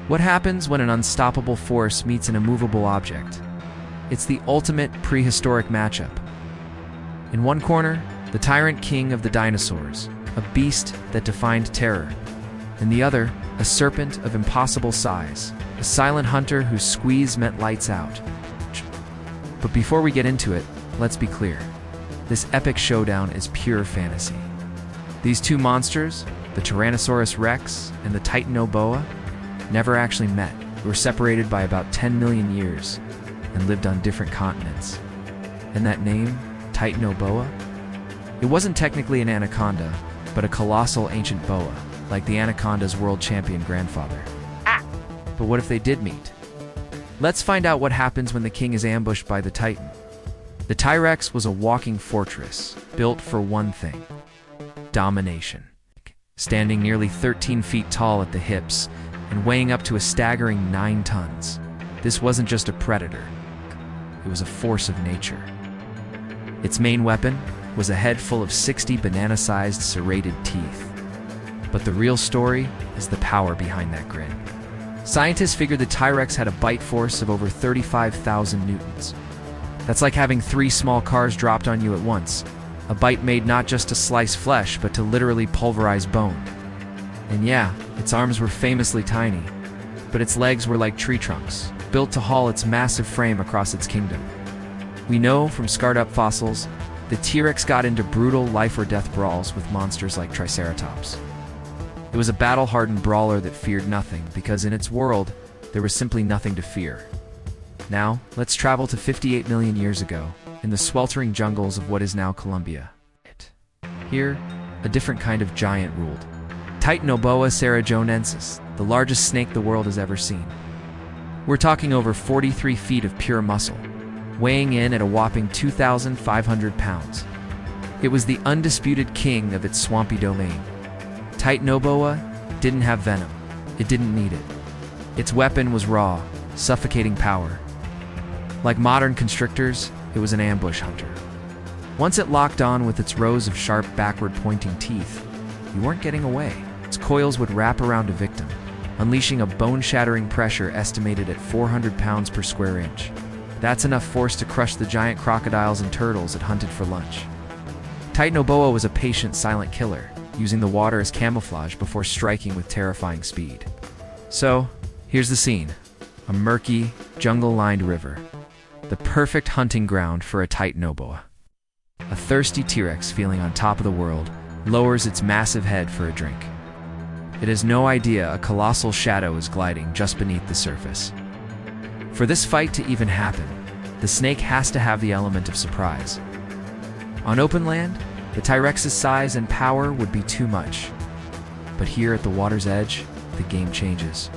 What happens when an unstoppable force meets an immovable object? It's the ultimate prehistoric matchup. In one corner, the tyrant king of the dinosaurs, a beast that defined terror. In the other, a serpent of impossible size, a silent hunter whose squeeze meant lights out. But before we get into it, let's be clear. This epic showdown is pure fantasy. These two monsters, the Tyrannosaurus rex and the Titanoboa, never actually met. They were separated by about 10 million years and lived on different continents. And that name, Titanoboa? It wasn't technically an anaconda, but a colossal ancient boa, like the anaconda's world champion grandfather. But what if they did meet? Let's find out what happens when the king is ambushed by the Titan. The T-Rex was a walking fortress, built for one thing: domination. Standing nearly 13 feet tall at the hips and weighing up to a staggering 9 tons, this wasn't just a predator, it was a force of nature. Its main weapon was a head full of 60 banana-sized serrated teeth. But the real story is the power behind that grin. Scientists figured the T-Rex had a bite force of over 35,000 newtons. That's like having 3 small cars dropped on you at once. A bite made not just to slice flesh, but to literally pulverize bone. And yeah, its arms were famously tiny, but its legs were like tree trunks, built to haul its massive frame across its kingdom. We know from scarred-up fossils, the T-Rex got into brutal life-or-death brawls with monsters like Triceratops. It was a battle-hardened brawler that feared nothing, because in its world, there was simply nothing to fear. Now, let's travel to 58 million years ago, in the sweltering jungles of what is now Colombia. Here, a different kind of giant ruled. Titanoboa cerrejonensis, the largest snake the world has ever seen. We're talking over 43 feet of pure muscle, weighing in at a whopping 2,500 pounds. It was the undisputed king of its swampy domain. Titanoboa didn't have venom. It didn't need it. Its weapon was raw, suffocating power. Like modern constrictors, it was an ambush hunter. Once it locked on with its rows of sharp backward-pointing teeth, you weren't getting away. Its coils would wrap around a victim, unleashing a bone-shattering pressure estimated at 400 pounds per square inch. That's enough force to crush the giant crocodiles and turtles it hunted for lunch. Titanoboa was a patient, silent killer, using the water as camouflage before striking with terrifying speed. So, here's the scene. A murky, jungle-lined river. The perfect hunting ground for a Titanoboa. A thirsty T-Rex feeling on top of the world lowers its massive head for a drink. It has no idea a colossal shadow is gliding just beneath the surface. For this fight to even happen, the snake has to have the element of surprise. On open land, the T-Rex's size and power would be too much. But here at the water's edge, the game changes.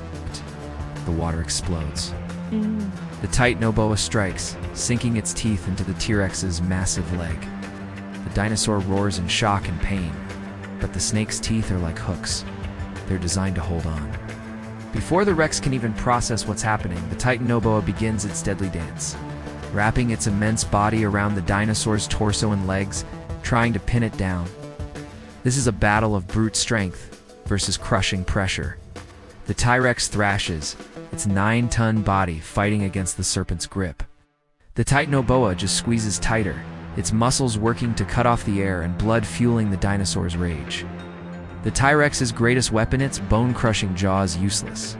The water explodes. The Titanoboa strikes, sinking its teeth into the T-Rex's massive leg. The dinosaur roars in shock and pain, but the snake's teeth are like hooks. They're designed to hold on. Before the Rex can even process what's happening, the Titanoboa begins its deadly dance, wrapping its immense body around the dinosaur's torso and legs, trying to pin it down. This is a battle of brute strength versus crushing pressure. The T-Rex thrashes, its 9-ton body fighting against the serpent's grip. The Titanoboa just squeezes tighter, its muscles working to cut off the air and blood fueling the dinosaur's rage. The T-Rex's greatest weapon, its bone-crushing jaws, useless.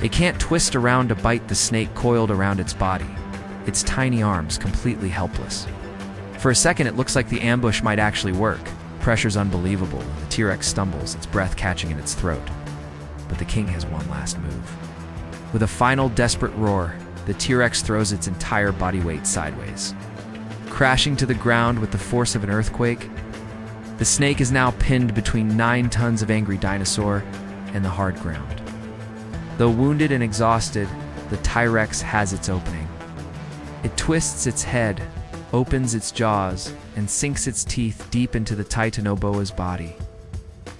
It can't twist around to bite the snake coiled around its body, its tiny arms completely helpless. For a second, it looks like the ambush might actually work. Pressure's unbelievable, and the T-Rex stumbles, its breath catching in its throat. But the king has one last move. With a final desperate roar, the T-Rex throws its entire body weight sideways. Crashing to the ground with the force of an earthquake, the snake is now pinned between 9 tons of angry dinosaur and the hard ground. Though wounded and exhausted, the T-Rex has its opening. It twists its head, opens its jaws, and sinks its teeth deep into the Titanoboa's body.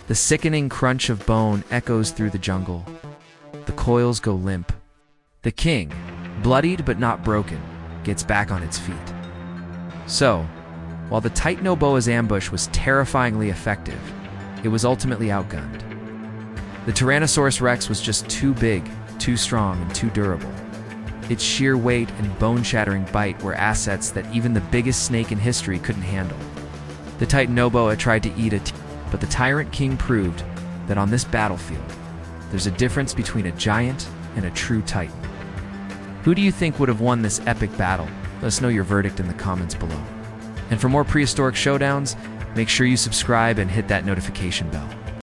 The sickening crunch of bone echoes through the jungle. The coils go limp. The king, bloodied but not broken, gets back on its feet. So, while the Titanoboa's ambush was terrifyingly effective, it was ultimately outgunned. The Tyrannosaurus rex was just too big, too strong and too durable. Its sheer weight and bone-shattering bite were assets that even the biggest snake in history couldn't handle. The Titanoboa tried to eat it, but the Tyrant King proved that on this battlefield, there's a difference between a giant and a true titan. Who do you think would have won this epic battle? Let us know your verdict in the comments below. And for more prehistoric showdowns, make sure you subscribe and hit that notification bell.